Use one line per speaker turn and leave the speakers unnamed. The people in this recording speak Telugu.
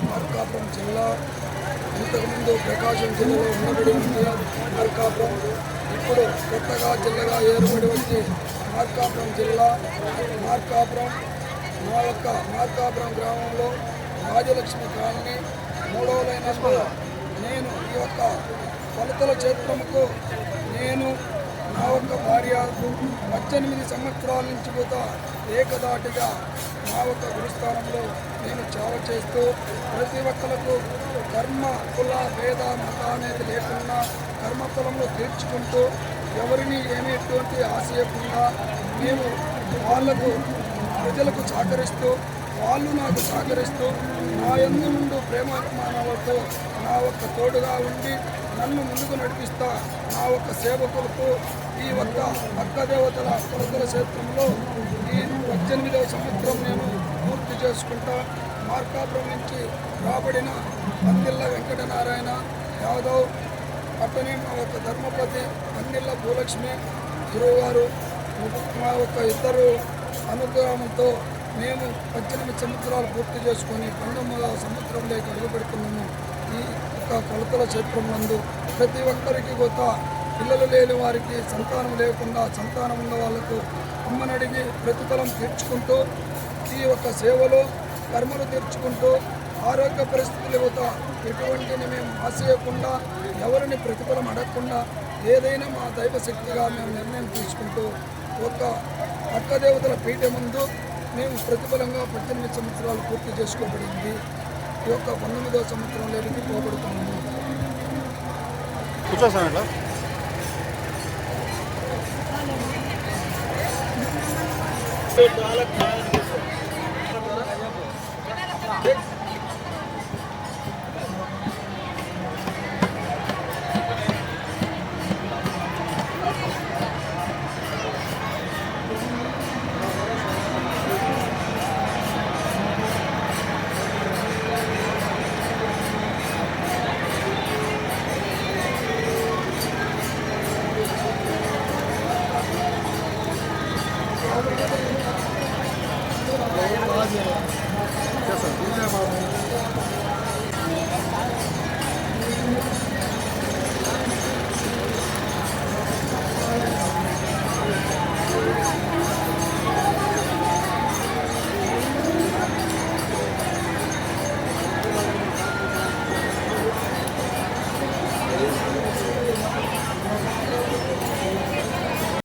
మార్కాపురం జిల్లా ఇంతకుముందు ప్రకాశం జిల్లాలో ఉండబడి ఉంది మార్కాపురం. ఇప్పుడు కొత్తగా జిల్లాగా ఏర్పడి వచ్చి మార్కాపురం జిల్లా. మార్కాపురం మా యొక్క మార్కాపురం గ్రామంలో రాజలక్ష్మి కాలనీ 3వ లైన్లో నేను ఈ యొక్క కొలతల క్షేత్రముకు నేను నా యొక్క భార్య 18 సంవత్సరాల నుంచి కూడా ఏకదాటిగా నా యొక్క గురుస్థానంలో నేను సేవ చేస్తూ ప్రతి ఒక్కరికి కర్మ కుల భేద మత అనేది లేకుండా కర్మఫలంలో తీర్చుకుంటూ ఎవరిని ఎటువంటి ఆశయకుండా మేము వాళ్లకు ప్రజలకు సహకరిస్తూ వాళ్ళు నాకు సహకరిస్తూ నా యందు నుండి ప్రేమాభిమానాలతో నా ఒక్క తోడుగా ఉండి నన్ను ముందుకు నడిపిస్తా నా ఒక్క సేవకులకు ఈ ఒక్క భక్త దేవతల కొలతల క్షేత్రంలో ఈ 18వ సంవత్సరం నేను పూర్తి చేసుకుంటా. మార్కాపురం నుంచి రాబడిన పందిళ్ళ వెంకటనారాయణ యాదవ్ అట్టనే మా యొక్క ధర్మపతి పందిళ్ళ భూలక్ష్మి గురువుగారు మా యొక్క ఇద్దరు అనుగ్రహంతో మేము 18 సంవత్సరాలు పూర్తి చేసుకొని 19వ సంవత్సరంలోకి అడుగుపెడుతున్నాము. ఈ యొక్క కొలతల క్షేత్రం నందు ప్రతి ఒక్కరికి కొత్త పిల్లలు లేని వారికి సంతానం లేకుండా సంతానం ఉన్న వాళ్లకు అమ్మనడిగి ప్రతిఫలం తీర్చుకుంటూ ఈ యొక్క సేవలో కర్మలు తీర్చుకుంటూ ఆరోగ్య పరిస్థితులు యువత ఎటువంటిని మేము ఆశయకుండా ఎవరిని ప్రతిఫలం అడగకుండా ఏదైనా మా దైవశక్తిగా మేము నిర్ణయం తీసుకుంటూ ఒక అక్క దేవతల పీఠ ముందు మేము ప్రతిఫలంగా 18 సంవత్సరాలు పూర్తి చేసుకోబడింది. ఈ యొక్క 19వ సంవత్సరంలోకి పోబడుతున్నాము.